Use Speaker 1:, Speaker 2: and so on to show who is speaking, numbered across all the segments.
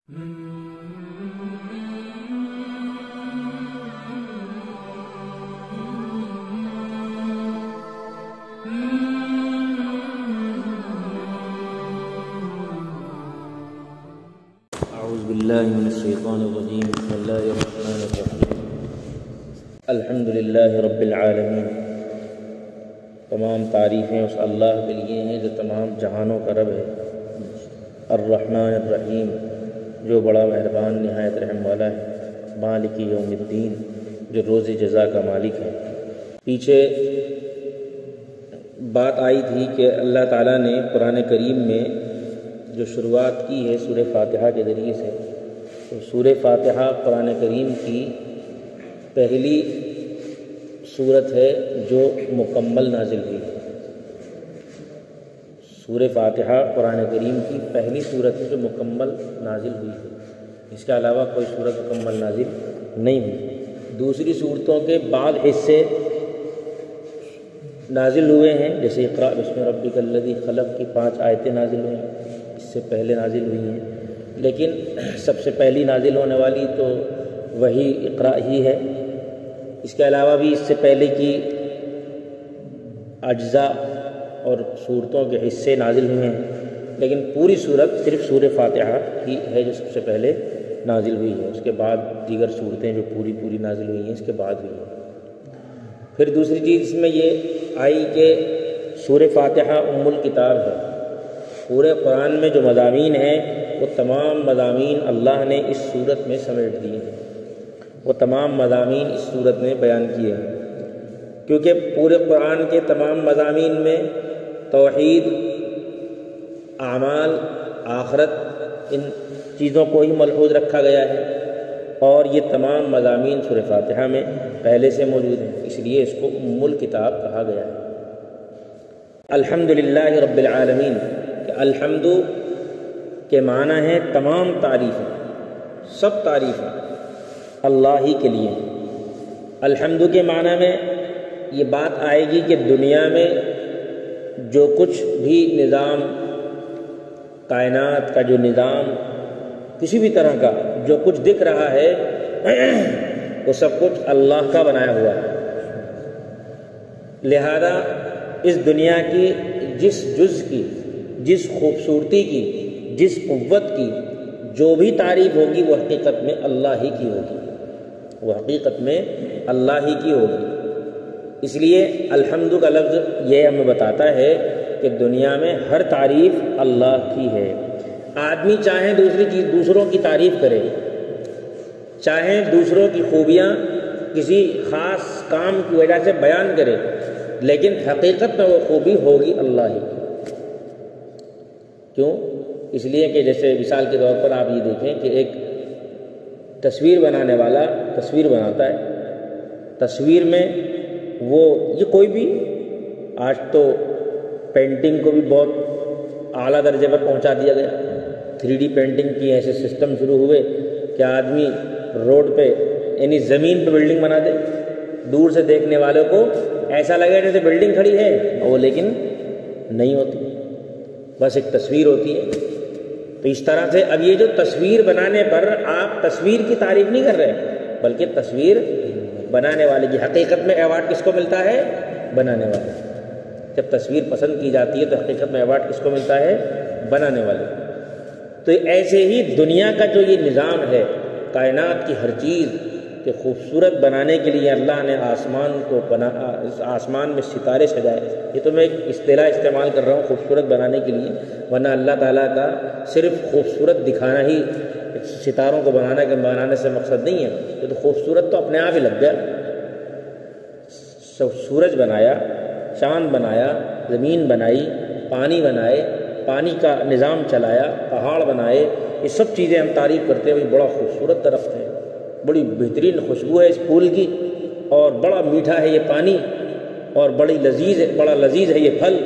Speaker 1: اعوذ باللہ من الشیطان الرجیم بسم اللہ الرحمن الرحیم الحمدللہ رب العالمین۔ تمام تعریفیں اس اللہ کے لیے ہیں جو تمام جہانوں کا رب ہے، الرحمن الرحیم، جو بڑا مہربان نہایت رحم والا ہے، مالک یوم الدین، جو روز جزا کا مالک ہے۔ پیچھے بات آئی تھی کہ اللہ تعالیٰ نے قرآن کریم میں جو شروعات کی ہے سورہ فاتحہ کے ذریعے سے، تو سورہ فاتحہ قرآن کریم کی پہلی سورت ہے جو مکمل نازل ہوئی ہے۔ سورہ فاتحہ قرآن کریم کی پہلی سورت ہے جو مکمل نازل ہوئی ہے، اس کے علاوہ کوئی سورت مکمل نازل نہیں ہوئی۔ دوسری سورتوں کے بعض حصے نازل ہوئے ہیں، جیسے اقرأ بسم ربک الذی خلق کی 5 آیتیں نازل ہوئی ہیں، اس سے پہلے نازل ہوئی ہیں، لیکن سب سے پہلی نازل ہونے والی تو وہی اقرأ ہی ہے۔ اس کے علاوہ بھی اس سے پہلے کی اجزاء اور صورتوں کے حصے نازل ہوئے ہیں، لیکن پوری صورت صرف سورہ فاتحہ ہی ہے جو سب سے پہلے نازل ہوئی ہے۔ اس کے بعد دیگر صورتیں جو پوری نازل ہوئی ہیں اس کے بعد ہوئی ہیں۔ پھر دوسری چیز اس میں یہ آئی کہ سورہ فاتحہ ام الکتاب ہے۔ پورے قرآن میں جو مضامین ہیں وہ تمام مضامین اللہ نے اس صورت میں سمیٹ دیے ہیں، وہ تمام مضامین اس صورت میں بیان کیے ہیں، کیونکہ پورے قرآن کے تمام مضامین میں توحید، اعمال، آخرت، ان چیزوں کو ہی ملحوظ رکھا گیا ہے، اور یہ تمام مضامین سورہ فاتحہ میں پہلے سے موجود ہیں، اس لیے اس کو ام الکتاب کہا گیا ہے۔ الحمدللہ رب العالمین، کہ الحمد کے معنی ہے تمام تعریفیں، سب تعریفیں اللہ ہی کے لیے۔ الحمد کے معنی میں یہ بات آئے گی کہ دنیا میں جو کچھ بھی نظام، کائنات کا جو نظام، کسی بھی طرح کا جو کچھ دکھ رہا ہے وہ سب کچھ اللہ کا بنایا ہوا ہے، لہذا اس دنیا کی جس جز کی، جس خوبصورتی کی، جس قوت کی جو بھی تعریف ہوگی وہ حقیقت میں اللہ ہی کی ہوگی، وہ حقیقت میں اللہ ہی کی ہوگی۔ اس لیے الحمد کا لفظ یہ ہمیں بتاتا ہے کہ دنیا میں ہر تعریف اللہ کی ہے۔ آدمی چاہے دوسروں کی تعریف کرے، چاہے دوسروں کی خوبیاں کسی خاص کام کی وجہ سے بیان کرے، لیکن حقیقت میں وہ خوبی ہوگی اللہ ہی کی۔ کیوں؟ اس لیے کہ جیسے مثال کے طور پر آپ یہ دیکھیں کہ ایک تصویر بنانے والا تصویر بناتا ہے، تصویر میں وہ یہ کوئی بھی، آج تو پینٹنگ کو بھی بہت اعلیٰ درجے پر پہنچا دیا گیا، 3D پینٹنگ کی ایسے سسٹم شروع ہوئے کہ آدمی روڈ پہ یعنی زمین پہ بلڈنگ بنا دے، دور سے دیکھنے والوں کو ایسا لگے جیسے بلڈنگ کھڑی ہے، وہ لیکن نہیں ہوتی، بس ایک تصویر ہوتی ہے۔ تو اس طرح سے اب یہ جو تصویر بنانے پر آپ تصویر کی تعریف نہیں کر رہے، بلکہ تصویر بنانے والے کی، حقیقت میں ایوارڈ کس کو ملتا ہے؟ بنانے والے۔ جب تصویر پسند کی جاتی ہے تو حقیقت میں ایوارڈ کس کو ملتا ہے؟ بنانے والے۔ تو ایسے ہی دنیا کا جو یہ نظام ہے، کائنات کی ہر چیز کہ خوبصورت بنانے کے لیے اللہ نے آسمان کو آسمان میں ستارے سجائے، یہ تو میں ایک اصطلاح استعمال کر رہا ہوں خوبصورت بنانے کے لیے، ورنہ اللہ تعالیٰ کا صرف خوبصورت دکھانا ہی، ستاروں کو بنانے سے مقصد نہیں ہے، یہ تو خوبصورت تو اپنے آپ ہی لگ گیا۔ سورج بنایا، چاند بنایا، زمین بنائی، پانی بنائے، پانی کا نظام چلایا، پہاڑ بنائے، یہ سب چیزیں ہم تعریف کرتے ہیں، بڑا خوبصورت درخت ہے، بڑی بہترین خوشبو ہے اس پھول کی، اور بڑا میٹھا ہے یہ پانی، اور بڑا لذیذ ہے یہ پھل۔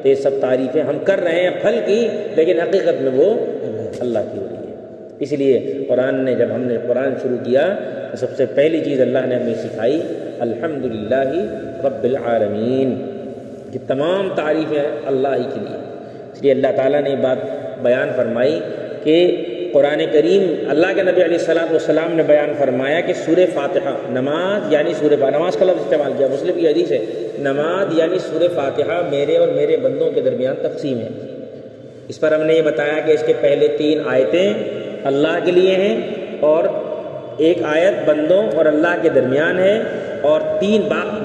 Speaker 1: تو یہ سب تعریفیں ہم کر رہے ہیں پھل کی، لیکن حقیقت میں وہ اللہ کی ہو رہی ہے۔ اس لیے جب ہم نے قرآن شروع کیا تو سب سے پہلی چیز اللہ نے ہمیں سکھائی الحمدللہ رب العالمین، کہ تمام تعریفیں اللہ ہی کے لیے۔ اس لیے اللہ تعالیٰ نے بات بیان فرمائی کہ قرآن کریم اللہ کے نبی علیہ الصلوۃ والسلام نے بیان فرمایا کہ سورہ فاتحہ، نماز یعنی نماز کا لفظ استعمال کیا، مسلم کی حدیث ہے، نماز یعنی سورہ فاتحہ میرے اور میرے بندوں کے درمیان تقسیم ہے۔ اس پر ہم نے یہ بتایا کہ اس کے پہلے 3 آیتیں اللہ کے لیے ہیں اور 1 آیت بندوں اور اللہ کے درمیان ہے، اور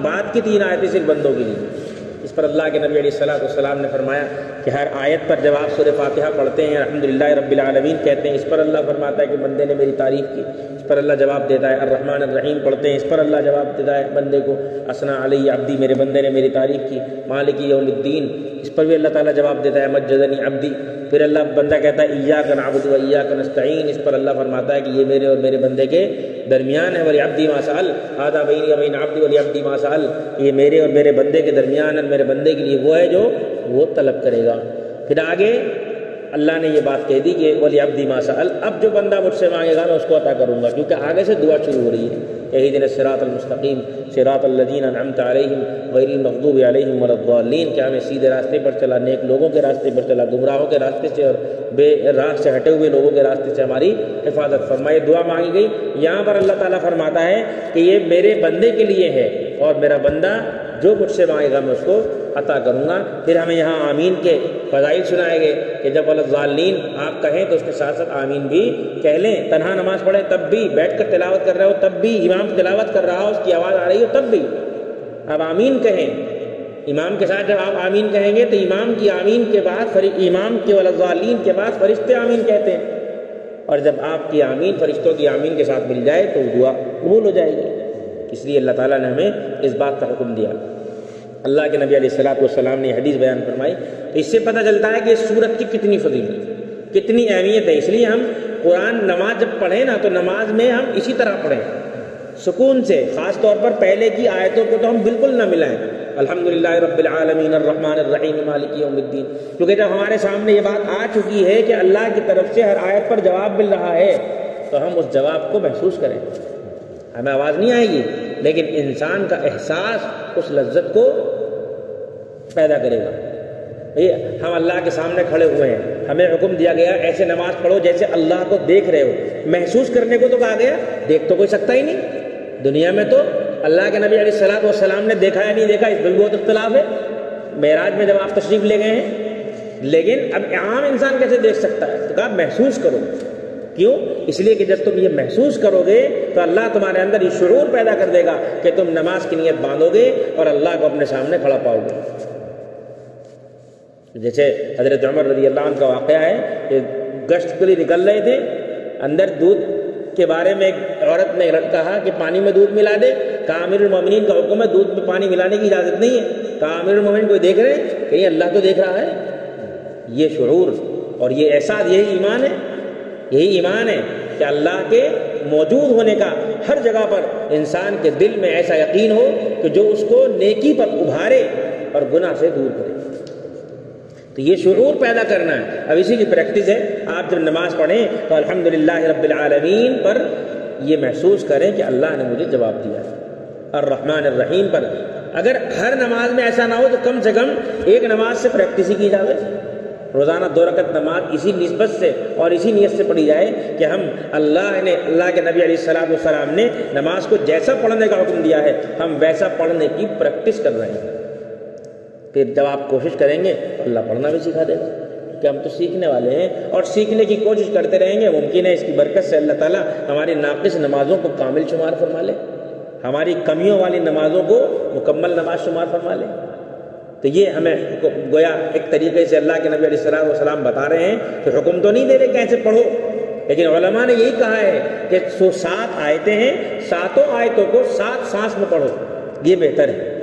Speaker 1: بعد کی 3 آیتیں صرف بندوں کے لیے۔ اس پر اللہ کے نبی علیہ الصلوۃ والسلام نے فرمایا کہ ہر آیت پر جب آپ سورہ فاتحہ پڑھتے ہیں الحمدللہ رب العالمین کہتے ہیں، اس پر اللہ فرماتا ہے کہ بندے نے میری تعریف کی، اس پر اللہ جواب دیتا ہے الرحمن الرحیم پڑھتے ہیں، اس پر اللہ جواب دیتا ہے بندے کو اثنا علی عبدی، میرے بندے نے میری تعریف کی، مالک یوم الدین، اس پر بھی اللہ تعالیٰ جواب دیتا ہے مجدنی عبدی، پھر اللہ بندہ کہتا ہے ایاک نعبد و ایاک نستعین، اس پر اللہ فرماتا ہے کہ یہ میرے اور میرے بندے کے درمیان ہے، ولی ما سأل ھذا بینی و بین عبدی ولی ما سأل، یہ میرے اور میرے بندے کے درمیان اور میرے بندے کے لیے وہ ہے جو وہ طلب کرے گا۔ پھر آگے اللہ نے یہ بات کہہ دی کہ ولی ما سأل، اب جو بندہ مجھ سے مانگے گا میں اس کو عطا کروں گا، کیونکہ آگے سے دعا شروع ہو رہی ہے، اہدنا الصراط المستقیم صراط الذین انعمت علیہم غیر المغضوب علیہم ولا الضالین، کہ ہمیں سیدھے راستے پر چلا، نیک لوگوں کے راستے پر چلا، گمراہوں کے راستے سے اور بے راہ سے ہٹے ہوئے لوگوں کے راستے سے ہماری حفاظت فرمائے۔ دعا مانگی گئی، یہاں پر اللہ تعالیٰ فرماتا ہے کہ یہ میرے بندے کے لیے ہے اور میرا بندہ جو مجھ سے مانگے گا میں اس کو عطا کروں گا۔ پھر ہمیں یہاں آمین کے فضائل سنائے گئے کہ جب الضالین آپ کہیں تو اس کے ساتھ ساتھ آمین بھی کہہ لیں، تنہا نماز پڑھیں تب بھی، بیٹھ کر تلاوت کر رہے ہو تب بھی، امام تلاوت کر رہا ہو اس کی آواز آ رہی ہو تب بھی آپ آمین کہیں۔ امام کے ساتھ جب آپ آمین کہیں گے تو امام کی آمین کے بعد امام کے والضالین کے بعد فرشتے آمین کہتے ہیں، اور جب آپ کی آمین فرشتوں کی آمین کے ساتھ مل جائے تو دعا قبول ہو جائے گی۔ اس لیے اللہ تعالیٰ نے ہمیں اس بات کا حکم دیا۔ اللہ کے نبی علیہ الصلوۃ والسلام نے حدیث بیان فرمائی، تو اس سے پتہ چلتا ہے کہ اس سورت کی کتنی فضیلت، کتنی اہمیت ہے۔ اس لیے ہم قرآن نماز جب پڑھیں نا تو نماز میں ہم اسی طرح پڑھیں، سکون سے، خاص طور پر پہلے کی آیتوں کو تو ہم بالکل نہ ملائیں، الحمدللہ رب العالمین الرحمن الرحیم مالک یوم الدین، کیونکہ جب ہمارے سامنے یہ بات آ چکی ہے کہ اللہ کی طرف سے ہر آیت پر جواب مل رہا ہے تو ہم اس جواب کو محسوس کریں۔ ہمیں آواز نہیں آئے گی لیکن انسان کا احساس اس لذت کو پیدا کرے گا۔ ہم اللہ کے سامنے کھڑے ہوئے ہیں، ہمیں حکم دیا گیا ایسے نماز پڑھو جیسے اللہ کو دیکھ رہے ہو، محسوس کرنے کو تو کہا گیا، دیکھ تو کوئی سکتا ہی نہیں۔ دنیا میں تو اللہ کے نبی علیہ الصلوۃ والسلام نے دیکھا یا نہیں دیکھا اس میں بھی بہت اختلاف ہے، معراج میں جب آپ تشریف لے گئے ہیں، لیکن اب عام انسان کیسے دیکھ سکتا ہے؟ تو کہا محسوس کرو۔ کیوں؟ اس لیے کہ جب تم یہ محسوس کرو گے تو اللہ تمہارے اندر یہ شعور پیدا کر دے گا کہ تم نماز کی نیت باندھو گے اور اللہ کو اپنے سامنے کھڑا پاؤ گے۔ جیسے حضرت عمر رضی اللہ عنہ کا واقعہ ہے کہ گشت کے لیے نکل رہے تھے، اندر دودھ کے بارے میں ایک عورت نے کہا کہ پانی میں دودھ ملا دے، کہا امیر المومنین کا حکم ہے دودھ میں پانی ملانے کی اجازت نہیں ہے، کہا امیر المومنین کوئی دیکھ رہے ہیں؟ کہیں اللہ تو دیکھ رہا ہے۔ یہ شعور اور یہ احساس، یہی ایمان ہے، یہی ایمان ہے کہ اللہ کے موجود ہونے کا ہر جگہ پر انسان کے دل میں ایسا یقین ہو کہ جو اس کو نیکی پر ابھارے اور گناہ سے دور کرے۔ تو یہ شعور پیدا کرنا ہے۔ اب اسی کی پریکٹس ہے، آپ جب نماز پڑھیں تو الحمدللہ رب العالمین پر یہ محسوس کریں کہ اللہ نے مجھے جواب دیا ہے، الرحمن الرحیم پر۔ اگر ہر نماز میں ایسا نہ ہو تو کم سے کم ایک نماز سے پریکٹس ہی کی جائے، روزانہ 2 رکعت نماز اسی نسبت سے اور اسی نیت سے پڑھی جائے کہ ہم اللہ کے نبی علیہ الصلوۃ والسلام نے نماز کو جیسا پڑھنے کا حکم دیا ہے ہم ویسا پڑھنے کی پریکٹس کر رہے ہیں۔ پھر جب آپ کوشش کریں گے تو اللہ پڑھنا بھی سکھا دے گا، کہ ہم تو سیکھنے والے ہیں اور سیکھنے کی کوشش کرتے رہیں گے۔ ممکن ہے اس کی برکت سے اللہ تعالیٰ ہماری ناقص نمازوں کو کامل شمار فرما لے، ہماری کمیوں والی نمازوں کو مکمل نماز شمار فرما لے۔ تو یہ ہمیں گویا ایک طریقے سے اللہ کے نبی علیہ الصلوۃ والسلام بتا رہے ہیں کہ حکم تو نہیں دے رہے کہ ایسے پڑھو، لیکن علماء نے یہی کہا ہے کہ 7 آیتیں ہیں، 7 آیتوں کو 7 سانس میں پڑھو، یہ بہتر ہے۔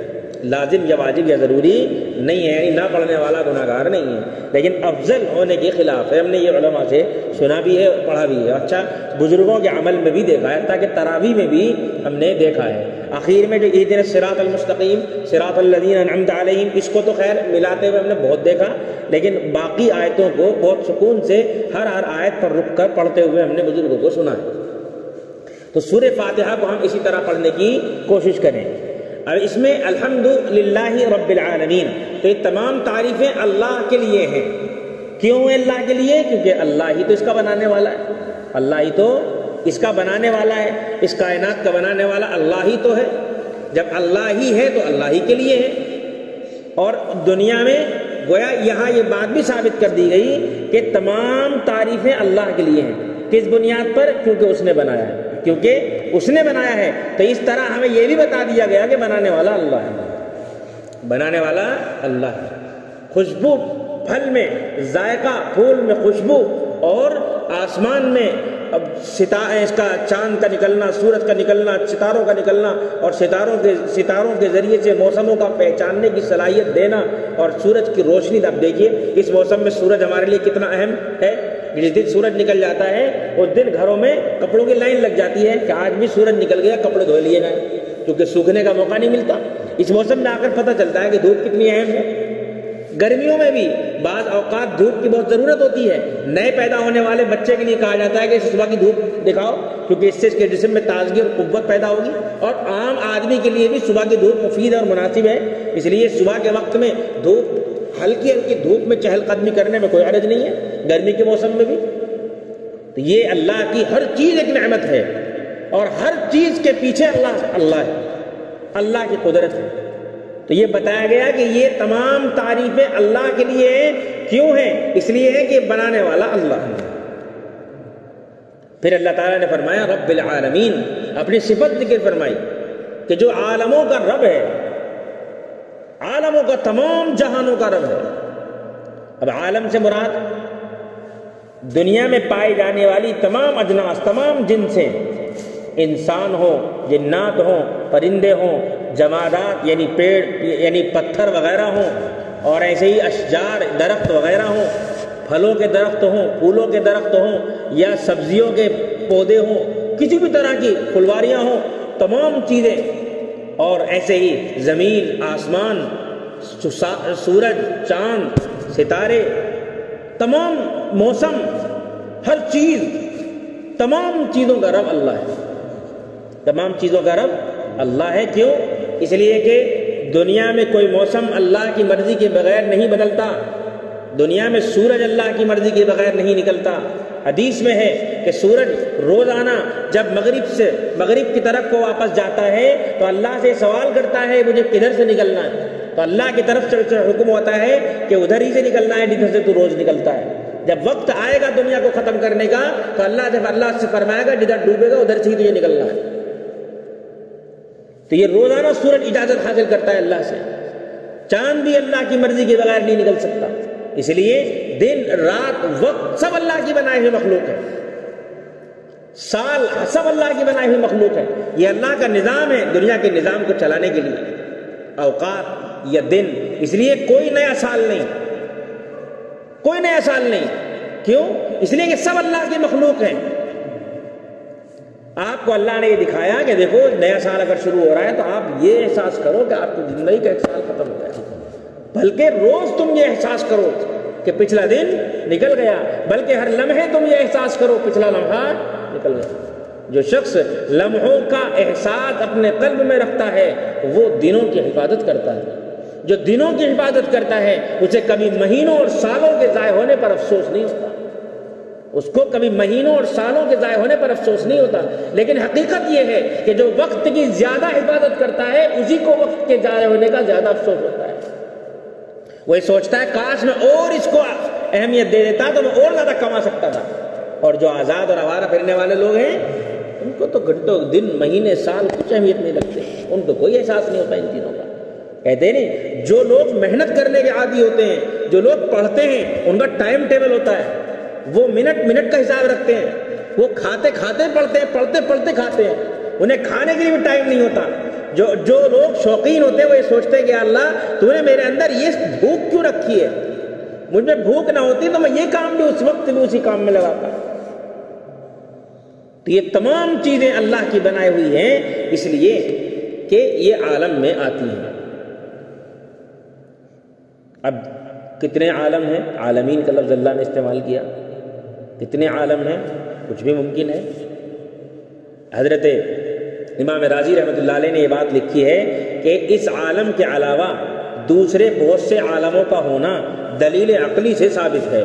Speaker 1: لازم یا واجب یا ضروری نہیں ہے، یعنی نہ پڑھنے والا گناہ گار نہیں ہے، لیکن افضل ہونے کے خلاف ہے۔ ہم نے یہ علماء سے سنا بھی ہے اور پڑھا بھی ہے، اچھا بزرگوں کے عمل میں بھی دیکھا ہے، تاکہ تراویح میں بھی ہم نے دیکھا ہے۔ آخر میں جو اہدنا الصراط المستقیم صراط الذین انعمت علیہم، اس کو تو خیر ملاتے ہوئے ہم نے بہت دیکھا، لیکن باقی آیتوں کو بہت سکون سے ہر آیت پر رک کر پڑھتے ہوئے ہم نے بزرگوں کو سنا ہے۔ تو سورہ فاتحہ کو ہم اسی طرح پڑھنے کی کوشش کریں۔ اب اس میں الحمدللہ رب العالمین، تو یہ تمام تعریفیں اللہ کے لیے ہیں۔ کیوں ہے اللہ کے لیے؟ کیونکہ اللہ ہی تو اس کا بنانے والا ہے، اللہ ہی تو اس کا بنانے والا ہے، اس کائنات کا بنانے والا اللہ ہی تو ہے۔ جب اللہ ہی ہے تو اللہ ہی کے لیے ہے۔ اور دنیا میں گویا یہاں یہ بات بھی ثابت کر دی گئی کہ تمام تعریفیں اللہ کے لیے ہیں۔ کس بنیاد پر؟ کیونکہ اس نے بنایا ہے، کیونکہ اس نے بنایا ہے۔ تو اس طرح ہمیں یہ بھی بتا دیا گیا کہ بنانے والا اللہ ہے، بنانے والا اللہ ہے۔ خوشبو پھل میں ذائقہ، پھول میں خوشبو، اور آسمان میں اب اس کا چاند کا نکلنا، سورج کا نکلنا، ستاروں کا نکلنا، اور ستاروں کے ذریعے سے موسموں کا پہچاننے کی صلاحیت دینا، اور سورج کی روشنی۔ اب دیکھیے اس موسم میں سورج ہمارے لیے کتنا اہم ہے۔ جس دن سورج نکل جاتا ہے اس دن گھروں میں کپڑوں کی لائن لگ جاتی ہے کہ آج بھی سورج نکل گیا، کپڑے دھو لیے گئے، کیونکہ سوکھنے کا موقع نہیں ملتا۔ اس موسم میں آ کر پتہ چلتا ہے کہ دھوپ کتنی اہم ہے۔ گرمیوں میں بھی بعض اوقات دھوپ کی بہت ضرورت ہوتی ہے۔ نئے پیدا ہونے والے بچے کے لیے کہا جاتا ہے کہ صبح کی دھوپ دکھاؤ، کیونکہ اس سے اس کے جسم میں تازگی اور قوت پیدا ہوگی۔ اور عام آدمی کے لیے بھی صبح کی دھوپ مفید اور مناسب ہے، اس لیے صبح کے وقت میں دھوپ، ہلکی ہلکی دھوپ میں چہل قدمی کرنے میں کوئی حرج نہیں ہے، گرمی کے موسم میں بھی۔ تو یہ اللہ کی ہر چیز ایک نعمت ہے، اور ہر چیز کے پیچھے اللہ ہے، اللہ کی قدرت ہے۔ تو یہ بتایا گیا کہ یہ تمام تعریفیں اللہ کے لیے کیوں ہیں؟ اس لیے ہے کہ بنانے والا اللہ ہے۔ پھر اللہ تعالیٰ نے فرمایا رب العالمین، اپنی صفت ذکر فرمائی کہ جو عالموں کا رب ہے، عالموں کا، تمام جہانوں کا رب ہے۔ اب عالم سے مراد دنیا میں پائی جانے والی تمام اجناس، تمام جنسیں، انسان ہوں، جنات ہوں، پرندے ہوں، جمادات یعنی پیڑ یعنی پتھر وغیرہ ہوں، اور ایسے ہی اشجار، درخت وغیرہ ہوں، پھلوں کے درخت ہوں، پھولوں کے درخت ہوں، یا سبزیوں کے پودے ہوں، کسی بھی طرح کی پھلواریاں ہوں، تمام چیزیں، اور ایسے ہی زمین، آسمان، سورج، چاند، ستارے، تمام موسم، ہر چیز، تمام چیزوں کا رب اللہ ہے، تمام چیزوں کا رب اللہ ہے۔ کیوں؟ اس لیے کہ دنیا میں کوئی موسم اللہ کی مرضی کے بغیر نہیں بدلتا، دنیا میں سورج اللہ کی مرضی کے بغیر نہیں نکلتا۔ حدیث میں ہے کہ سورج روزانہ جب مغرب کی طرف کو واپس جاتا ہے تو اللہ سے سوال کرتا ہے مجھے کدھر سے نکلنا ہے، تو اللہ کی طرف سے حکم ہوتا ہے کہ ادھر ہی سے نکلنا ہے جدھر سے تو روز نکلتا ہے۔ جب وقت آئے گا دنیا کو ختم کرنے کا تو اللہ سے فرمائے گا جدھر ڈوبے گا ادھر سے ہی تجھے نکلنا ہے۔ تو یہ روزانہ سورج اجازت حاصل کرتا ہے اللہ سے۔ چاند بھی اللہ کی مرضی کے بغیر نہیں نکل سکتا، اس لیے دن رات وقت سب اللہ کی بنائی ہوئی مخلوق ہے، سال سب اللہ کی بنائی ہوئی مخلوق ہے۔ یہ اللہ کا نظام ہے دنیا کے نظام کو چلانے کے لیے، اوقات یا دن۔ اس لیے کوئی نیا سال نہیں، کوئی نیا سال نہیں۔ کیوں؟ اس لیے کہ سب اللہ کی مخلوق ہیں۔ آپ کو اللہ نے یہ دکھایا کہ دیکھو نیا سال اگر شروع ہو رہا ہے تو آپ یہ احساس کرو کہ آپ کی زندگی کا ایک سال ختم ہو گیا، بلکہ روز تم یہ احساس کرو کہ پچھلا دن نکل گیا، بلکہ ہر لمحے تم یہ احساس کرو پچھلا لمحہ نکل گیا۔ جو شخص لمحوں کا احساس اپنے قلب میں رکھتا ہے وہ دنوں کی حفاظت کرتا ہے، جو دنوں کی حفاظت کرتا ہے اسے کبھی مہینوں اور سالوں کے ضائع ہونے پر افسوس نہیں ہوتا، اس کو کبھی مہینوں اور سالوں کے ضائع ہونے پر افسوس نہیں ہوتا۔ لیکن حقیقت یہ ہے کہ جو وقت کی زیادہ حفاظت کرتا ہے اسی کو وقت کے ضائع ہونے کا زیادہ افسوس ہوتا ہے۔ وہ سوچتا ہے کاش میں اور اس کو اہمیت دے دیتا تو میں اور زیادہ کما سکتا تھا۔ اور جو آزاد اور آوارہ پھرنے والے لوگ ہیں ان کو تو گھنٹوں، دن، مہینے، سال کچھ اہمیت نہیں رکھتے، ان کو کوئی احساس نہیں ہوتا ان چیزوں کا۔ کہتے نہیں جو لوگ محنت کرنے کے عادی ہوتے ہیں، جو لوگ پڑھتے ہیں ان کا ٹائم ٹیبل ہوتا ہے، وہ منٹ کا حساب رکھتے ہیں، وہ کھاتے کھاتے پڑھتے ہیں، پڑھتے پڑھتے کھاتے ہیں، انہیں کھانے کے لیے بھی ٹائم نہیں ہوتا۔ جو لوگ شوقین ہوتے ہیں وہ یہ سوچتے ہیں کہ اللہ تو نے میرے اندر یہ بھوک کیوں رکھی ہے، مجھ میں بھوک نہ ہوتی تو میں یہ کام بھی اس وقت بھی اسی کام میں لگاتا۔ تو یہ تمام چیزیں اللہ کی بنائی ہوئی ہیں اس لیے کہ یہ عالم میں آتی ہیں۔ اب کتنے عالم ہیں؟ عالمین کا لفظ اللہ نے استعمال کیا، کتنے عالم ہیں؟ کچھ بھی ممکن ہے۔ حضرت امام رازی رحمۃ اللہ علیہ نے یہ بات لکھی ہے کہ اس عالم کے علاوہ دوسرے بہت سے عالموں کا ہونا دلیل عقلی سے ثابت ہے،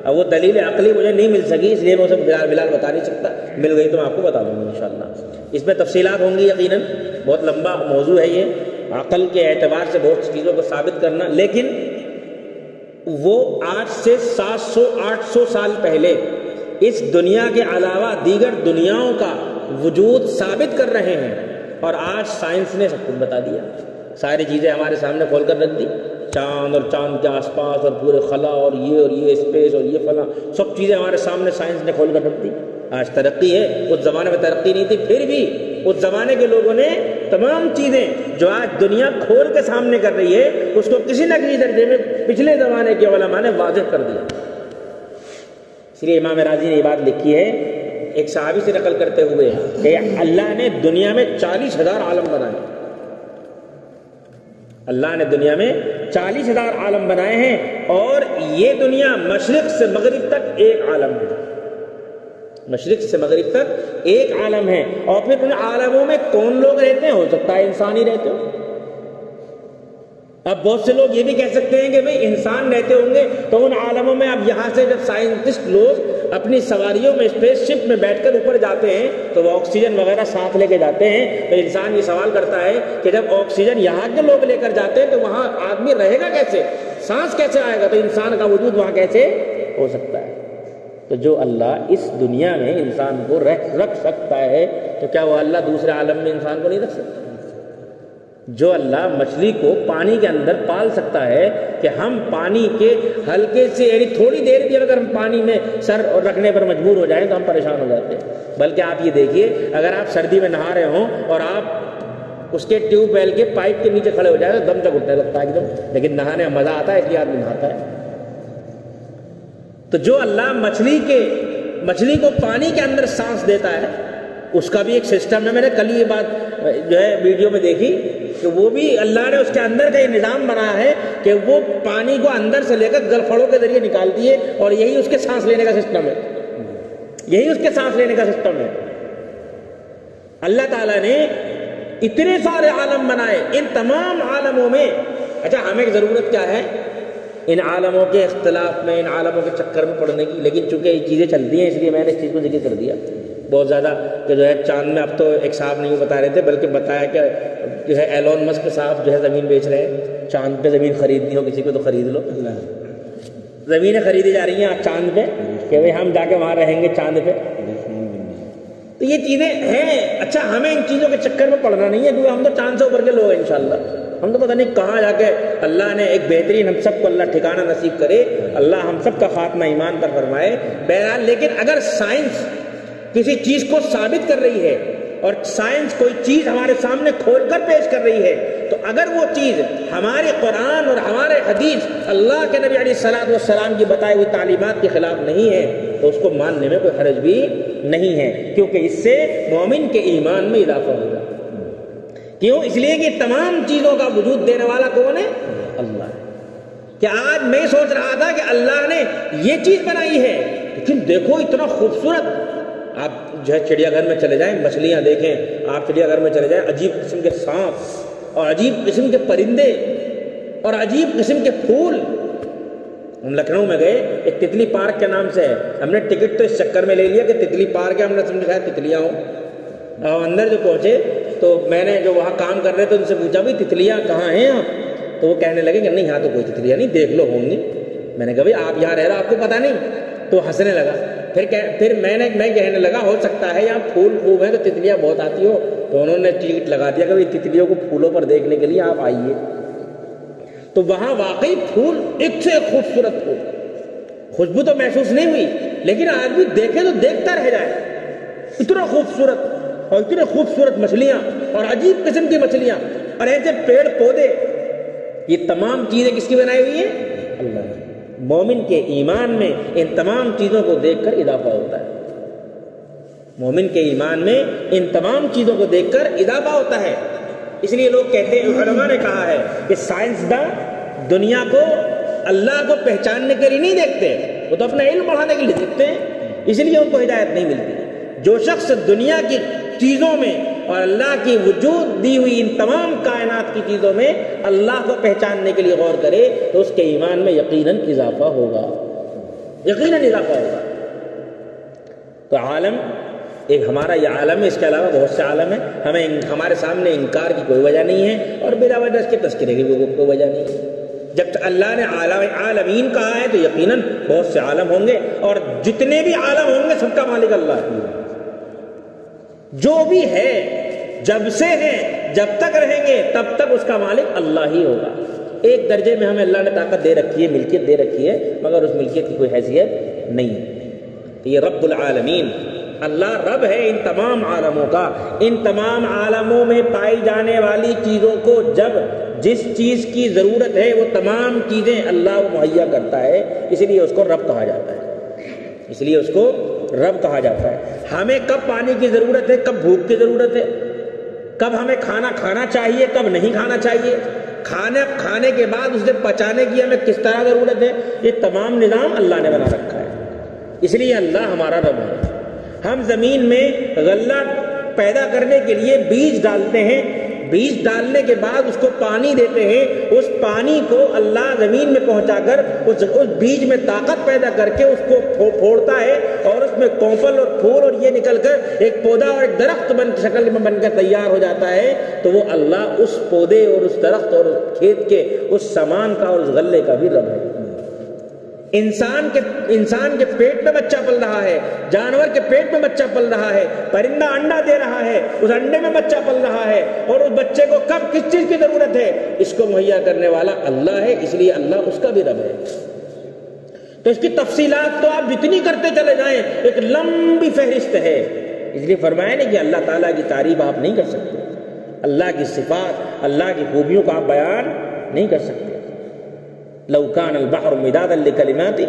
Speaker 1: اب وہ دلیل عقلی مجھے نہیں مل سکی، اس لیے میں اسے بلال بتا نہیں سکتا، مل گئی تو میں آپ کو بتا دوں گا انشاءاللہ۔ اس میں تفصیلات ہوں گی یقیناً، بہت لمبا موضوع ہے یہ، عقل کے اعتبار سے بہت سی چیزوں کو ثابت کرنا، لیکن وہ آج سے 700-800 سال پہلے اس دنیا کے علاوہ دیگر دنیاؤں کا وجود ثابت کر رہے ہیں، اور آج سائنس نے سب کچھ بتا دیا، ساری چیزیں ہمارے سامنے کھول کر رکھ دی، چاند اور چاند کے آس پاس اور پورے خلا اور یہ اسپیس اور یہ فلاں سب چیزیں ہمارے سامنے سائنس نے کھول کر رکھ دی۔ آج ترقی ہے، اس زمانے میں ترقی نہیں تھی، پھر بھی اس زمانے کے لوگوں نے تمام چیزیں جو آج دنیا کھول کے سامنے کر رہی ہے اس کو کسی نہ کسی درجے میں پچھلے زمانے کے علماء نے واضح کر دیا۔ اس لیے امام راضی نے یہ بات لکھی ہے ایک صحابی سے نقل کرتے ہوئے کہ اللہ نے دنیا میں 40,000 عالم بنائے، اللہ نے دنیا میں 40,000 عالم بنائے ہیں، اور یہ دنیا مشرق سے مغرب تک ایک عالم ہے، مشرق سے مغرب تک ایک عالم ہے، اور پھر ان عالموں میں کون لوگ رہتے ہیں؟ ہو سکتا ہے انسان ہی رہتے ہو۔ اب بہت سے لوگ یہ بھی کہہ سکتے ہیں کہ بھئی انسان رہتے ہوں گے تو ان عالموں میں، اب یہاں سے جب سائنٹسٹ لوگ اپنی سواریوں میں اسپیس شپ میں بیٹھ کر اوپر جاتے ہیں تو وہ آکسیجن وغیرہ ساتھ لے کے جاتے ہیں، تو انسان یہ سوال کرتا ہے کہ جب آکسیجن یہاں کے لوگ لے کر جاتے ہیں تو وہاں آدمی رہے گا کیسے؟ سانس کیسے آئے گا؟ تو انسان کا وجود وہاں کیسے ہو سکتا ہے؟ تو جو اللہ اس دنیا میں انسان کو رکھ سکتا ہے تو کیا وہ اللہ دوسرے عالم میں انسان کو نہیں رکھ سکتا؟ جو اللہ مچھلی کو پانی کے اندر پال سکتا ہے کہ ہم پانی کے ہلکے سے یعنی تھوڑی دیر بھی اگر ہم پانی میں سر رکھنے پر مجبور ہو جائیں تو ہم پریشان ہو جاتے ہیں۔ بلکہ آپ یہ دیکھیے، اگر آپ سردی میں نہا رہے ہوں اور آپ اس کے ٹیوب ویل کے پائپ کے نیچے کھڑے ہو جائیں تو دم تک اٹھنے لگتا ہے ایک دم، لیکن نہانے میں مزہ آتا ہے اس لیے آدمی نہاتا ہے۔ تو جو اللہ مچھلی کو پانی کے اندر سانس دیتا ہے اس کا بھی ایک سسٹم ہے۔ میں نے کل یہ بات جو ہے ویڈیو میں دیکھی کہ وہ بھی اللہ نے اس کے اندر کا یہ نظام بنایا ہے کہ وہ پانی کو اندر سے لے کر گلفڑوں کے ذریعے نکالتی ہے، اور یہی اس کے سانس لینے کا سسٹم ہے، یہی اس کے سانس لینے کا سسٹم ہے۔ اللہ تعالیٰ نے اتنے سارے عالم بنائے، ان تمام عالموں میں اچھا ہمیں ضرورت کیا ہے ان عالموں کے اختلاف میں، ان عالموں کے چکر میں پڑنے کی؟ لیکن چونکہ یہ چیزیں چلتی ہیں اس لیے میں نے اس چیز کو ذکر کر دیا بہت زیادہ کہ جو ہے چاند میں، اب تو ایک صاحب نہیں بتا رہے تھے بلکہ بتایا کہ جو ہے ایلون مسک صاحب جو ہے زمین بیچ رہے ہیں، چاند پہ زمین خریدنی ہو کسی کو تو خرید لو، زمینیں خریدی جا رہی ہیں آج چاند پہ کہ بھائی ہم جا کے وہاں رہیں گے چاند پہ۔ تو یہ چیزیں ہیں، اچھا ہمیں ان چیزوں کے چکر میں پڑنا نہیں ہے کیونکہ ہم تو چاند سے اوپر کے لوگ ہیں انشاءاللہ، ہم تو پتہ نہیں کہاں جا کے اللہ نے ایک بہترین ہم سب کو اللہ ٹھکانہ نصیب کرے، اللہ ہم سب کا خاتمہ ایمان پر فرمائے۔ بہرحال لیکن اگر سائنس کسی چیز کو ثابت کر رہی ہے اور سائنس کوئی چیز ہمارے سامنے کھول کر پیش کر رہی ہے تو اگر وہ چیز ہمارے قرآن اور ہمارے حدیث اللہ کے نبی علیہ الصلوۃ والسلام کی بتائی ہوئی تعلیمات کے خلاف نہیں ہے تو اس کو ماننے میں کوئی حرج بھی نہیں ہے، کیونکہ اس سے مومن کے ایمان میں اضافہ ہوگا۔ کیوں؟ اس لیے کہ تمام چیزوں کا وجود دینے والا کون ہے؟ اللہ ہے۔ کہ آج میں سوچ رہا تھا کہ اللہ نے یہ چیز بنائی ہے لیکن دیکھو اتنا خوبصورت، آپ جو ہے چڑیا گھر میں چلے جائیں، مچھلیاں دیکھیں، آپ چڑیا گھر میں چلے جائیں، عجیب قسم کے سانپ اور عجیب قسم کے پرندے اور عجیب قسم کے پھول۔ ہم لکھنؤ میں گئے، ایک تتلی پارک کے نام سے ہے، ہم نے ٹکٹ تو اس چکر میں لے لیا کہ تتلی پارک ہے، ہم نے سمجھا شاید تتلیاں ہوں، اور اندر جو پہنچے تو میں نے جو وہاں کام کر رہے تھے ان سے پوچھا بھائی تتلیاں کہاں ہیں آپ؟ تو وہ کہنے لگے کہ نہیں یہاں تو کوئی تتلیاں نہیں، دیکھ لو ہوں گی۔ میں نے کہا بھائی آپ یہاں رہ رہا آپ کو پتہ نہیں؟ تو ہنسنے لگا۔ پھر میں کہنے لگا ہو سکتا ہے یہاں پھول خوب ہیں تو تتلیاں بہت آتی ہو، تو انہوں نے ٹکٹ لگا دیا کہ بھائی تتلیوں کو پھولوں پر دیکھنے کے لیے آپ آئیے۔ تو وہاں واقعی پھول ایک سے ایک خوبصورت پھول، خوشبو تو محسوس نہیں ہوئی لیکن آدمی دیکھے تو دیکھتا رہ جائے، اتنا خوبصورت اور اتنے خوبصورت مچھلیاں اور عجیب قسم کی مچھلیاں اور ایسے پیڑ پودے، یہ تمام چیزیں کس کی بنائی ہوئی ہیں؟ اللہ کی۔ مومن کے ایمان میں ان تمام چیزوں کو دیکھ کر اضافہ ہوتا ہے، مومن کے ایمان میں ان تمام چیزوں کو دیکھ کر اضافہ ہوتا ہے۔ اس لیے لوگ کہتے ہیں، علماء نے کہا ہے کہ سائنسداں دنیا کو اللہ کو پہچاننے کے لیے نہیں دیکھتے، وہ تو اپنا علم بڑھانے کے لیے دیکھتے ہیں، اس لیے ان کو ہدایت نہیں ملتی۔ جو شخص دنیا کی چیزوں میں اور اللہ کی وجود دی ہوئی ان تمام کائنات کی چیزوں میں اللہ کو پہچاننے کے لیے غور کرے تو اس کے ایمان میں یقیناً اضافہ ہوگا، یقیناً اضافہ ہوگا۔ تو عالم ایک ہمارا یہ عالم ہے، اس کے علاوہ بہت سے عالم ہیں، ہمارے سامنے انکار کی کوئی وجہ نہیں ہے اور بلا وجہ اس کے تذکرے کی کوئی وجہ نہیں ہے۔ جب تک اللہ نے عالمین کہا ہے تو یقیناً بہت سے عالم ہوں گے، اور جتنے بھی عالم ہوں گے سب کا مالک اللہ ہی ہے۔ جو بھی ہے، جب سے ہے، جب تک رہیں گے تب تک اس کا مالک اللہ ہی ہوگا۔ ایک درجے میں ہمیں اللہ نے طاقت دے رکھی ہے، ملکیت دے رکھی ہے، مگر اس ملکیت کی کوئی حیثیت نہیں ہے۔ یہ رب العالمین، اللہ رب ہے ان تمام عالموں کا۔ ان تمام عالموں میں پائی جانے والی چیزوں کو جب جس چیز کی ضرورت ہے وہ تمام چیزیں اللہ مہیا کرتا ہے، اس لیے اس کو رب کہا جاتا ہے، اس لیے اس کو رب کہا جاتا ہے۔ ہمیں کب پانی کی ضرورت ہے، کب بھوک کی ضرورت ہے، کب ہمیں کھانا کھانا چاہیے، کب نہیں کھانا چاہیے، کھانے کے بعد اسے پچانے کی ہمیں کس طرح ضرورت ہے، یہ تمام نظام اللہ نے بنا رکھا ہے۔ اس لیے اللہ ہمارا رب ہے۔ ہم زمین میں غلہ پیدا کرنے کے لیے بیج ڈالتے ہیں، بیج ڈالنے کے بعد اس کو پانی دیتے ہیں، اس پانی کو اللہ زمین میں پہنچا کر اس بیج میں طاقت پیدا کر کے اس کو پھوڑتا ہے، اور اس میں کونپل اور پھول اور یہ نکل کر ایک پودا اور ایک درخت شکل میں بن کر تیار ہو جاتا ہے۔ تو وہ اللہ اس پودے اور اس درخت اور اس کھیت کے اس سامان کا اور اس غلے کا بھی رب ہے۔ انسان کے پیٹ میں بچہ پل رہا ہے، جانور کے پیٹ میں بچہ پل رہا ہے، پرندہ انڈا دے رہا ہے، اس انڈے میں بچہ پل رہا ہے، اور اس بچے کو کب کس چیز کی ضرورت ہے اس کو مہیا کرنے والا اللہ ہے، اس لیے اللہ اس کا بھی رب ہے۔ تو اس کی تفصیلات تو آپ جتنی کرتے چلے جائیں ایک لمبی فہرست ہے، اس لیے فرمایا نہیں کہ اللہ تعالیٰ کی تعریف آپ نہیں کر سکتے، اللہ کی صفات، اللہ کی خوبیوں کا آپ بیان نہیں کر سکتے۔ لو کان البحر مدادا لکلماتی،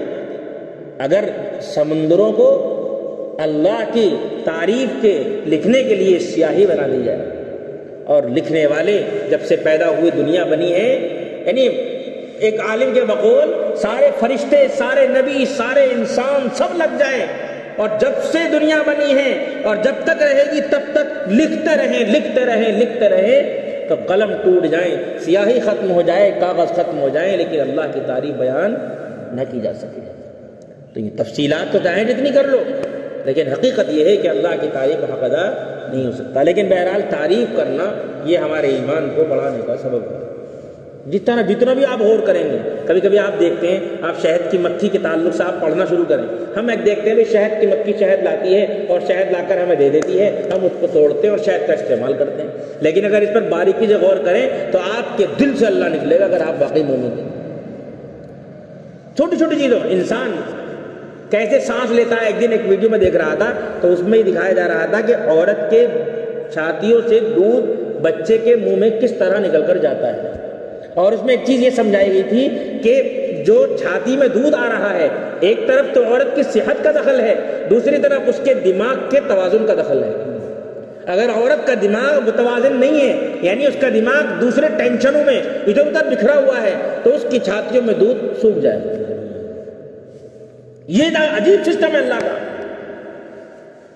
Speaker 1: اگر سمندروں کو اللہ کی تعریف کے لکھنے کے لیے سیاہی بنا دی جائے، اور لکھنے والے جب سے پیدا ہوئی دنیا بنی ہے، یعنی ایک عالم کے بقول سارے فرشتے، سارے نبی، سارے انسان سب لگ جائیں، اور جب سے دنیا بنی ہے اور جب تک رہے گی تب تک لکھتے رہیں تو قلم ٹوٹ جائیں، سیاہی ختم ہو جائے، کاغذ ختم ہو جائیں، لیکن اللہ کی تعریف بیان نہ کی جا سکے۔ تو یہ تفصیلات تو چاہیں جتنی کر لو، لیکن حقیقت یہ ہے کہ اللہ کی تعریف حق ادا نہیں ہو سکتا۔ لیکن بہرحال تعریف کرنا یہ ہمارے ایمان کو بڑھانے کا سبب ہے۔ جتنا بھی آپ غور کریں گے، کبھی کبھی آپ دیکھتے ہیں، آپ شہد کی مکھی کے تعلق سے آپ پڑھنا شروع کریں، ہم ایک دیکھتے ہیں شہد کی مکھی شہد لاتی ہے اور شہد لا کر ہمیں دے دیتی ہے، ہم اس کو توڑتے ہیں اور شہد کا استعمال کرتے ہیں، لیکن اگر اس پر باریکی سے غور کریں تو آپ کے دل سے اللہ نکلے گا اگر آپ واقعی مومن ہیں۔ چھوٹی چھوٹی چیزوں، انسان کیسے سانس لیتا ہے، ایک دن ایک ویڈیو میں دیکھ رہا تھا تو اس میں یہ دکھایا جا رہا تھا کہ عورت کے چھاتیوں سے دودھ بچے کے منہ میں کس طرح نکل کر جاتا ہے، اور اس میں ایک چیز یہ سمجھائی گئی تھی کہ جو چھاتی میں دودھ آ رہا ہے، ایک طرف تو عورت کی صحت کا دخل ہے، دوسری طرف اس کے دماغ کے توازن کا دخل ہے۔ اگر عورت کا دماغ متوازن نہیں ہے، یعنی اس کا دماغ دوسرے ٹینشنوں میں ادھر ادھر بکھرا ہوا ہے، تو اس کی چھاتیوں میں دودھ سوکھ جائے گا۔ یہ عجیب سسٹم ہے اللہ کا۔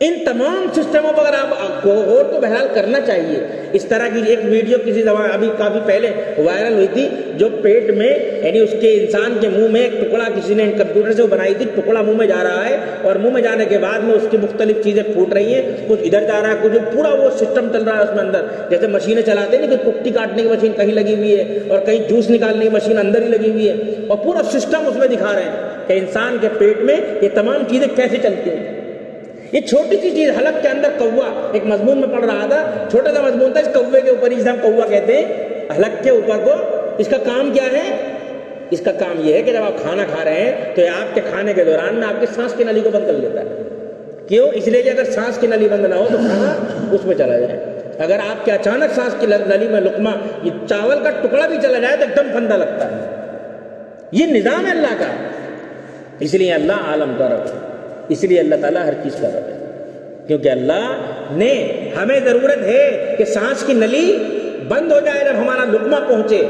Speaker 1: ان تمام سسٹموں پر اگر آپ غور تو بہرحال کرنا چاہیے۔ اس طرح کی ایک ویڈیو کسی زمان ابھی کافی پہلے وائرل ہوئی تھی، جو پیٹ میں یعنی اس کے انسان کے منہ میں ایک ٹکڑا کسی نے کمپیوٹر سے بنائی تھی، ٹکڑا منہ میں جا رہا ہے اور منہ میں جانے کے بعد میں اس کی مختلف چیزیں پھوٹ رہی ہیں، کچھ ادھر جا رہا ہے، کچھ پورا وہ سسٹم چل رہا ہے اس میں اندر، جیسے مشینیں چلاتے ہیں کہ کٹی کاٹنے کی مشین کہیں لگی ہوئی ہے اور کہیں جوس نکالنے کی مشین اندر ہی لگی ہوئی ہے، اور پورا سسٹم اس میں دکھا رہے ہیں کہ انسان کے پیٹ میں یہ تمام چیزیں کیسے چلتی ہیں۔ یہ چھوٹی سی چیز، حلق کے اندر کوا، ایک مضمون میں پڑھ رہا تھا، چھوٹا سا مضمون تھا، اس کوے کے اوپر جسے ہم کوا کہتے ہیں، حلق کے اوپر کو، اس کا کام کیا ہے؟ اس کا کام یہ ہے کہ جب آپ کھانا کھا رہے ہیں تو آپ کے کھانے کے دوران میں آپ کی سانس کی نلی کو بند کر لیتا ہے۔ کیوں؟ اس لیے کہ اگر سانس کی نلی بند نہ ہو تو کھانا اس میں چلا جائے۔ اگر آپ کے اچانک سانس کی نلی میں لقمہ، یہ چاول کا ٹکڑا بھی چلا جائے تو ایک دم پھندا لگتا ہے۔ یہ نظام ہے اللہ کا، اس لیے اللہ عالم کا رب ہے، اس لیے اللہ تعالیٰ ہر چیز کا رب ہے، کیونکہ اللہ نے ہمیں ضرورت ہے کہ سانس کی نلی بند ہو جائے جب ہمارا لقمہ پہنچے،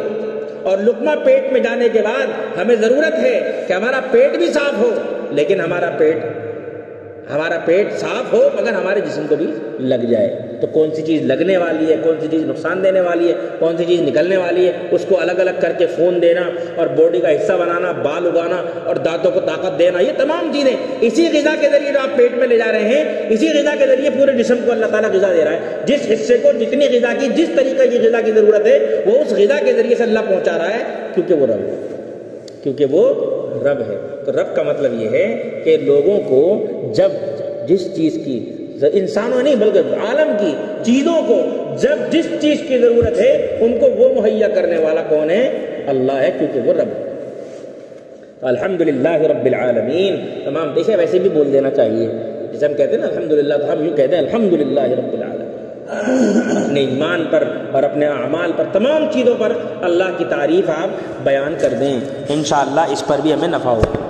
Speaker 1: اور لقمہ پیٹ میں جانے کے بعد ہمیں ضرورت ہے کہ ہمارا پیٹ بھی صاف ہو، لیکن ہمارا پیٹ ہمارا پیٹ صاف ہو مگر ہمارے جسم کو بھی لگ جائے. تو کون سی چیز لگنے والی ہے, کون سی چیز نقصان دینے والی ہے, کون سی چیز نکلنے والی ہے, اس کو الگ الگ کر کے خون دینا اور باڈی کا حصہ بنانا, بال اگانا اور دانتوں کو طاقت دینا, یہ تمام چیزیں اسی غذا کے ذریعے جو آپ پیٹ میں لے جا رہے ہیں, اسی غذا کے ذریعے پورے جسم کو اللہ تعالیٰ غذا دے رہا ہے. جس حصے کو جتنی غذا کی, جس طریقے کی غذا کی ضرورت ہے, وہ اس غذا کے ذریعے سے اللہ پہنچا رہا ہے, کیونکہ وہ رب ہے, کیونکہ وہ رب ہے. تو رب کا مطلب یہ ہے کہ لوگوں کو جب جس چیز کی, انسانوں نہیں بلکہ عالم کی چیزوں کو جب جس چیز کی ضرورت ہے ان کو وہ مہیا کرنے والا کون ہے؟ اللہ ہے, کیونکہ وہ رب ہے. الحمدللہ رب العالمین. تمام دیشیں ویسے بھی بول دینا چاہیے, جیسے ہم کہتے ہیں نا الحمدللہ, تو ہم یوں کہتے ہیں الحمدللہ رب العالمین. اپنے ایمان پر اور اپنے اعمال پر, تمام چیزوں پر اللہ کی تعریف آپ بیان کر دیں, انشاءاللہ اس پر بھی ہمیں نفع ہوگا.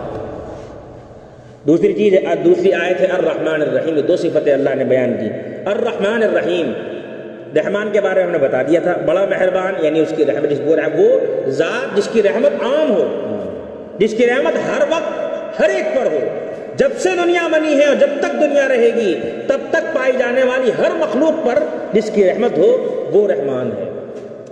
Speaker 1: دوسری چیز ہے, دوسری آیت ہے الرحمن الرحیم. دو صفتیں اللہ نے بیان کی. الرحمن الرحیم, رحمان کے بارے میں ہم نے بتا دیا تھا, بڑا مہربان, یعنی اس کی رحمت جس کو وہ ذات جس کی رحمت عام ہو, جس کی رحمت ہر وقت ہر ایک پر ہو, جب سے دنیا بنی ہے اور جب تک دنیا رہے گی تب تک پائی جانے والی ہر مخلوق پر جس کی رحمت ہو وہ رحمان ہے.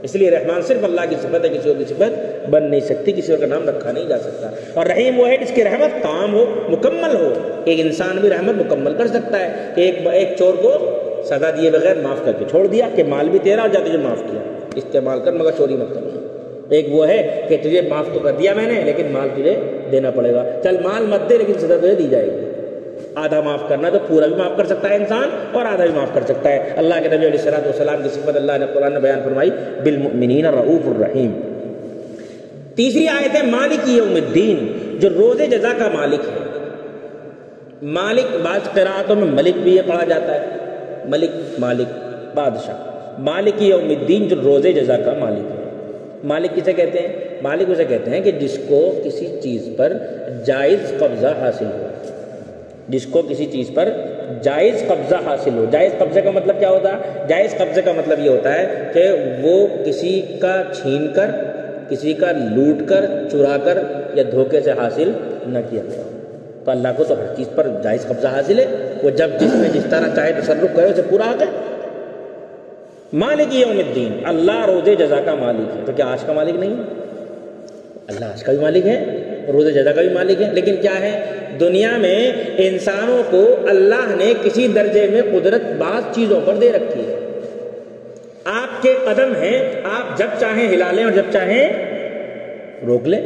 Speaker 1: اس لیے رحمان صرف اللہ کی صفت ہے, کسی اور کی صفت بن نہیں سکتی, کسی اور کا نام رکھا نہیں جا سکتا. اور رحیم وہ ہے جس کی رحمت تام ہو, مکمل ہو. ایک انسان بھی رحمت مکمل کر سکتا ہے کہ ایک چور کو سزا دیے بغیر معاف کر کے چھوڑ دیا کہ مال بھی تیرا اور جا تجھے معاف کیا, استعمال کر مگر چوری مت کرنا. ایک وہ ہے کہ تجھے معاف تو کر دیا میں نے لیکن مال تجھے دینا پڑے گا, چل مال مت دے لیکن سزا تجھے دی جائے گی. آدھا معاف کرنا تو پورا بھی معاف کر سکتا ہے انسان, اور آدھا بھی معاف کر سکتا ہے. اللہ کے نبی علیہ الصلوۃ والسلام کی صفت اللہ نے قرآن میں بیان فرمائی, بالمؤمنین رؤوف الرحیم. تیسری آیت ہے مالک یوم الدین, جو روز جزا کا مالک ہے. مالک بعض قراءتوں میں ملک بھی یہ پڑھا جاتا ہے, ملک مالک بادشاہ. مالک یوم الدین جو روز جزا کا مالک ہے. مالک کسے کہتے ہیں؟ مالک اسے کہتے ہیں کہ جس کو کسی چیز پر جائز قبضہ حاصل ہو, جس کو کسی چیز پر جائز قبضہ حاصل ہو. جائز قبضے کا مطلب کیا ہوتا ہے؟ جائز قبضے کا مطلب یہ ہوتا ہے کہ وہ کسی کا چھین کر, کسی کا لوٹ کر, چرا کر یا دھوکے سے حاصل نہ کیا گیا. تو اللہ کو تو ہر چیز پر جائز قبضہ حاصل ہے, وہ جب جس میں جس طرح چاہے تصرف کرے اسے پورا حق ہے. مالک یوم الدین, اللہ روز جزا کا مالک ہے. تو کیا آج کا مالک نہیں ہے؟ اللہ آج کا بھی مالک ہے, روز جزا کا بھی مالک ہے. لیکن کیا ہے, دنیا میں انسانوں کو اللہ نے کسی درجے میں قدرت بعض چیزوں پر دے رکھی ہے. آپ کے قدم ہیں, آپ جب چاہیں ہلا لیں اور جب چاہیں روک لیں.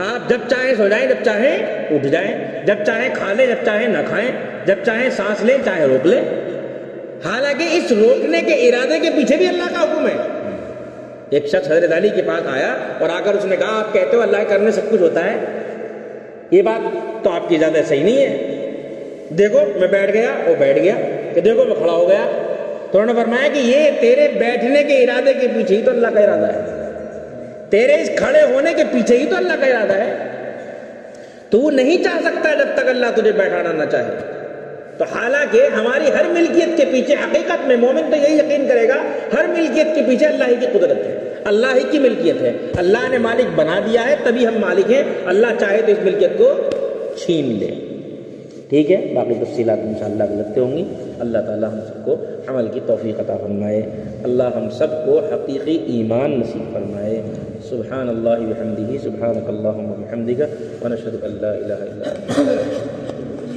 Speaker 1: آپ جب چاہیں سو جائیں, جب چاہیں اٹھ جائیں, جب چاہیں کھا لیں, جب چاہیں نہ کھائیں, جب چاہیں سانس لیں, چاہے روک لیں. حالانکہ اس روکنے کے ارادے کے پیچھے بھی اللہ کا حکم ہے. ایک شخص حضرت علی کے پاس آیا اور آ کر اس نے کہا آپ کہتے ہو اللہ کے کرنے سب کچھ ہوتا ہے, یہ بات تو آپ کی زیادہ صحیح نہیں ہے. دیکھو میں بیٹھ گیا, وہ بیٹھ گیا, کہ دیکھو میں کھڑا ہو گیا. تو انہوں نے فرمایا کہ یہ تیرے بیٹھنے کے ارادے کے پیچھے ہی تو اللہ کا ارادہ ہے, تیرے اس کھڑے ہونے کے پیچھے ہی تو اللہ کا ارادہ ہے. تو نہیں چاہ سکتا جب تک اللہ تجھے بیٹھانا نہ چاہے. تو حالانکہ ہماری ہر ملکیت کے پیچھے, حقیقت میں مومن تو یہی یقین کرے گا, ہر ملکیت کے پیچھے اللہ ہی کی قدرت ہے, اللہ ہی کی ملکیت ہے. اللہ نے مالک بنا دیا ہے تبھی ہم مالک ہیں. اللہ چاہے تو اس ملکیت کو چھین لے. ٹھیک ہے, باقی تفصیلات انشاءاللہ لگتے ہوں گی. اللہ تعالی ہم سب کو عمل کی توفیق عطا فرمائے. اللہ ہم سب کو حقیقی ایمان نصیب فرمائے. سبحان اللہ وبحمدہ, سبحانک اللہم وبحمدک, ونشہد ان لا الہ الا انت.